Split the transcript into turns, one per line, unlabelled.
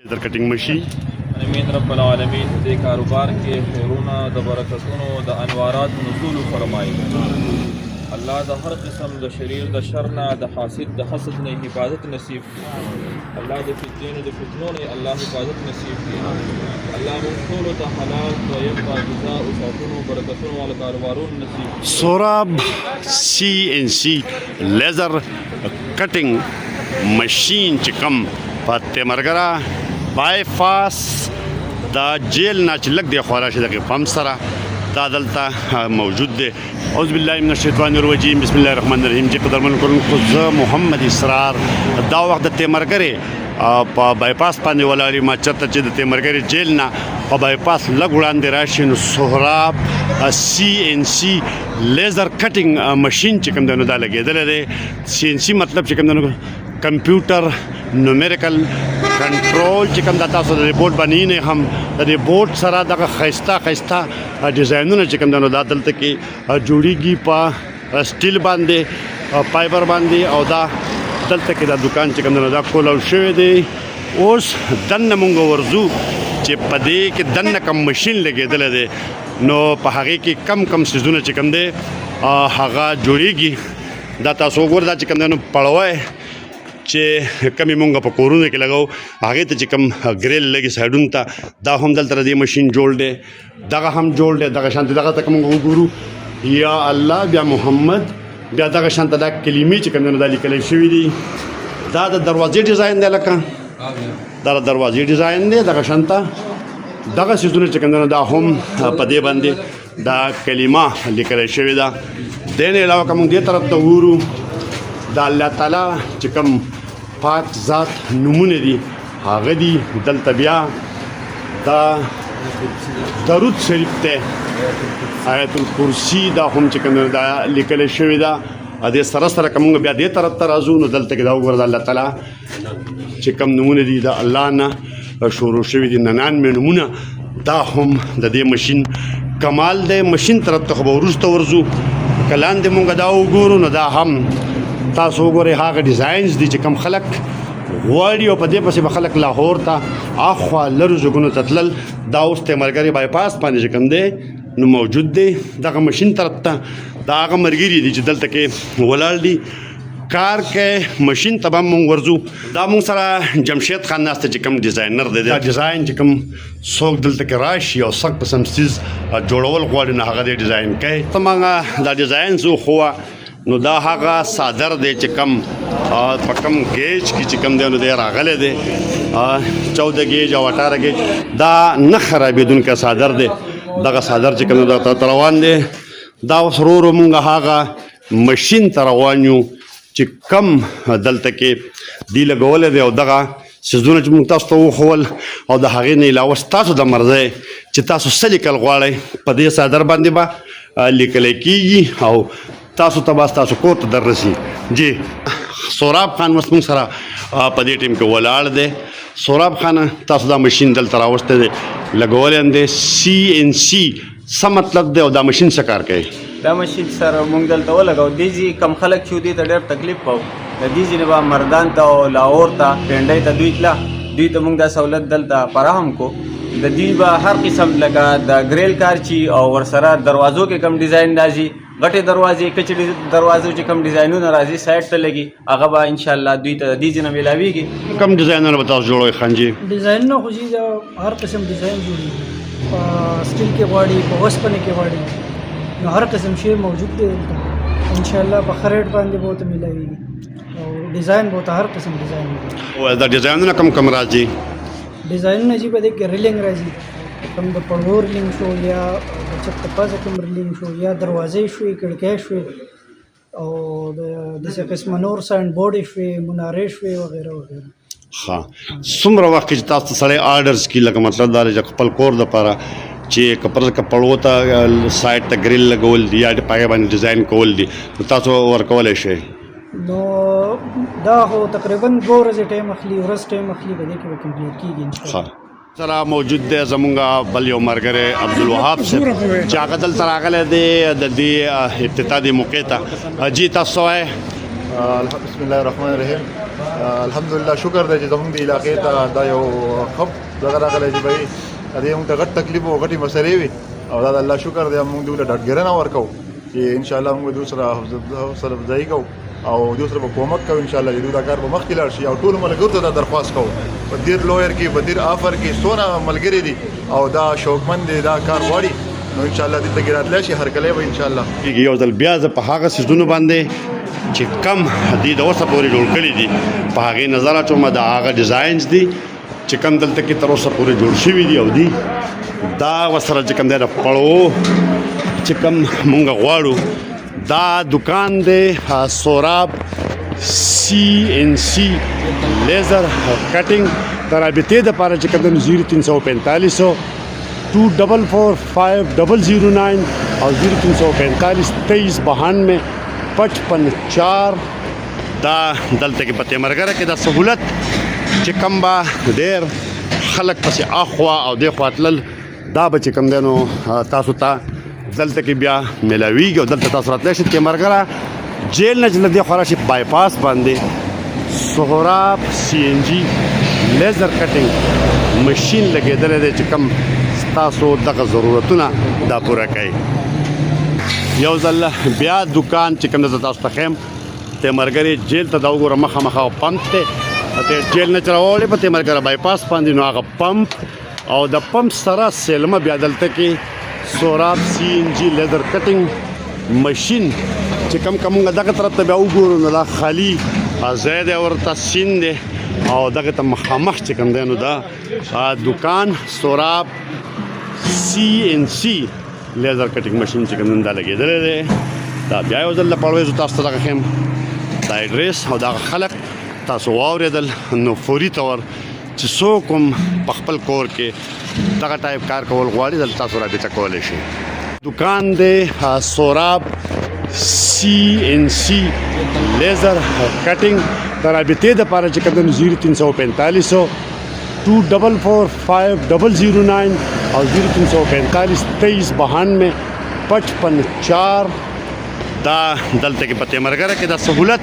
در کټینګ مشي
امین رب العالمین دې کاروبار کې خیرونه د برکتونو د انوارات نزول فرمایي. الله د هر قسم د شریر د شر نه د حاسد د حسد نه حفاظت نصیب کړي. الله د فتنو د فتنو نه الله حفاظت نصیب کړي. الله موږ ټول ته حلال طیب پاکیزه او صافونو برکتونو والا کاروبارون نصیب کړي.
سوراب CNC لیزر کټینګ مشین چې کم په مرګرا بای پاس دا جیل نه چې لګ دی خورا شي دغه پم سره دا دلته موجود دی. اعوذ بالله من الشیطان الرجیم بسم الله الرحمن الرحیم. چې قدرمن کوونکو زه محمد اسرار دا وخت د تیمرګری په بایپاس باندې ولاړی ما چرته چې د تیمرګری جیل نه په بایپاس لګ وړاندې راشي نو سهراب CNC لیزر کټینګ مشین چې کوم دی نو دا لګېدلی دی. CNC مطلب چې کوم دی نو کمپیوټر نومیریکل کنټرول چې کوم دا تاسو د ریبورټ باندې نه هم د ریبورټ سره دغه خسته ډیزاینونه چې کوم دا نو دا دلته کې جوړیږي په سټیل باندې فایبر باندې او دا دلته کې دا دکان چې کوم دا نو دا کول شوی دی. اوس دنه مونږ ورزو چې په دې کې دنه کم ماشين لګېدل دی نو په هغه کې کم سيزونه چې کوم دی هغه جوړیږي. دا تاسو وګورئ دا چې کوم دی نو پړوي چې کمی مونږ په کورونه کې لګاو هغه ته چې کم ګریل لګي سایډون ته دا هم دلته د ماشين جوړ دی دغه هم جوړ دی دغه شانت دغه ته کوم وګورو یا الله بیا محمد بیا دغه شانت دا کلمې چې کوم نه د لیکل شوی دی دا د دروازې ډیزاین دی لکه دا د دروازې ډیزاین دی دغه شانت دغه سيزونه چې کوم نه دا هم په دې باندې دا کلمه لیکل شوی دا دینه علاوه کوم دې طرف ته وورو دا الله تعالی چې کوم پاک ذات نمونه دي هغه دي دلته بیا دا درود شریف ته آیت الکرسی دا هم چې کوم دا لیکل شوی دا د سره کوم بیا دې طرف ته راځو نو دلته کې دا وګورئ الله تعالی چې کوم نمونه دي دا الله نه شروع شوی دي 99 نمونه دا هم د دې ماشين کمال دی. ماشين طرف ته خو ورسته ورزو کلان دې مونږ دا وګورو نو دا هم تاسو وګورئ هغه ډیزاینز دي چې کم خلک غواړي او په دې پسې به خلک لاهور ته اخوا لرو زګونو تتلل دا اوس تیمرګری بایپاس باندې چې کم دی نو موجود دی. دغه ماشين طرف ته دا هغه مرګري دي چې دلته کې ولاړ دي کار کې ماشين تبا مونږ ورزو دا مونږ سره جمشید خان ناسته چې کم ډیزاینر دی دا ډیزاین چې کم څوک دلته کې راشي او څوک قسم سیز جوړول غواړي نه هغه ډیزاین کوي. تمغه دا ډیزاین زو خو نو دا هغه صادر دی چې کم په کم گیج کې چې کم دی نو دی راغلی دی 14 گیج او 18 گیج دا نه خرابېدونکی صادر دی. دغه صادر چې کم دا روان دی دا اوس ورو مونږ هغه ماشين ته روان یو چې کم دلته کې دی لګولی دی او دغه سیزونه چې مونږ تاسو ته وښول او د هغې نه علاوه ستاسو د مرضی چې تاسو څه لیکل غواړئ په دې صادر باندې به لیکلی کېږي او تاسو ته بس تاسو کور ته دررسي. جی سوراب خان اوس موږ سره په دې ټیم کې ولاړ دی. سوراب خان تاسو دا ماشين دلته راوستی دی لګولی دی CNC څه مطلب دی او دا ماشين څه کار کوي؟
دا ماشين سره موږ دلته ولګو دیجی کم خلک چې دي ته ډېر تکلیف پاو د دیجی نه به مردان ته او لاهور ته پنډۍ ته دوی ته موږ دا سہولت دلته فراهم کو د دې به هر قسم لکه د ګریل کار چی او ورسره دروازو کې کم ډیزاین راځي غټه دروازې کچړي دروازو چې کم ډیزاینونه راځي سایډ ته لګي هغه به ان شاء الله دوی ته د دې نه ملاويږي.
کم ډیزاینونه به تاسو جوړوي خانجي؟
ډیزاینونه خو چې هر قسم ډیزاین جوړیږي په سټیل کې غواړي په اوسپنې کې غواړي نو هر قسم شی موجود دی ان شاء الله په خریټ باندې به ته ملاويږي او ډیزاین به هر قسم ډیزاین
او دا ډیزاینونه کم راځي
ډیزاینونه چې په دې کې ریلینګ راځي کوم د پړور ریلینګ شو یا چې په پازه کوم ریلینګ شو یا دروازې شوې کړکۍ شوې او د دغه قسم نور ساين بورډ شوې منارې شوې وغیرہ وغیرہ.
ها څومره وخت چې تاسو سره آرډرز کی لکه مطلب دا چې خپل کور د لپاره چې کپړو ته سایډ ته ګریل لګول دی یا پای باندې ډیزاین کول دي تاسو ورکولای شئ؟
نو دا هو تقریبا 2 ورځې ټایم اخلي ورځ ټایم اخلي به دې کې کمپلیټ کیږي ان شاء الله.
سره موجود دی زمونږ بل یو مرګره عبدالوهاب صاحب چې هغه دلته راغلی دی د دې افتتاح د موقع ته. جی تاسو وایئ؟
بسم الله الرحمن الرحیم. الحمدلله شکر دی چې زموږ د علاقې ته دا یو ښه دغه راغلی چې بهي د دې موږ ته غټ تکلیف او غټې مسلې وي او دا د الله شکر دی موږ دوی له ډاډګرنه ورکوو چې انشاءالله موږ دوی سره حوصله افزایي کوو او دوی سره به کومک کوو انشاءالله چې دوی دا کار به مخکې لاړ شي او ټولو ملګرو ته دا درخواست کوو په دیر لویر کې په دیر آفر کې څونه ملګري دي او دا شوقمند دي دا کار غواړي نو انشاءالله دې ته کې راتلی شي هرکلی به انشاءالله
یو ځل بیا زه په هغه څیزونو باندې چې کم دي د اوسه پورې جوړ کړي دي په هغې نظر اچوم د هغه ډیزاینز دي چې کم دلته کې تر اوسه پورې جوړ شوي دي او دي دا ورسره چې کم دی د پړو چې کم مونږ غواړو دا دکان دی سوراب CNC لیزر کټینګ د رابطې دپاره چې کم دی 0345 2445009 او 0345 2392 55 دا دلته کې پته مرګره کې دا سہولت چې کم با ډېر خلک پسې اخوا او د خواتل دا به چې کم دینو تاسو ته دلته کې بیا ملاویږي او دلته تاسو راتلی شئ کې مرګره جیل نه چې له دې خوا راشي بایپاس باندې سهراب CNG لیزر کټینګ مشین لګېدلی دی چې کم ستاسو دغه ضرورتونه دا پوره کوي یو ځل بیا دکان چې کوم د تاسو ته خیم ته مرګري جیل ته دا وګوره مخه مخه پمپ ته جیل نه چلوړې په ته مرګره بایپاس باندې نو هغه پمپ او د پمپ سره سلمه بیا دلته کې سوراب CNG لیزر کټینګ ماشين چې کم دغه طرف ته بیا وګورو نو دا خالی زید ورته سین دی او دغه ته مخامخ چې کوم دی نو دا دکان سوراب CNC لیزر کټینګ ماشين چې کوم دا لګېدلی دی دا بیا یو ځل پړوي تاسو ته دغه خیم دا ایډریس او دا خلک تاسو واورېدل نو فوري طور چې څوک هم په خپل کور کې دغه ټایپ کار کول غواړي دلته تاسو رابطه کولی شئ دکان دی سوراب CNC لیزر کټینګ د رابطې دپاره چې کوم 0345 2445009 او 0345 2392 55 دا دلته کې پته مرګره کې دا سہولت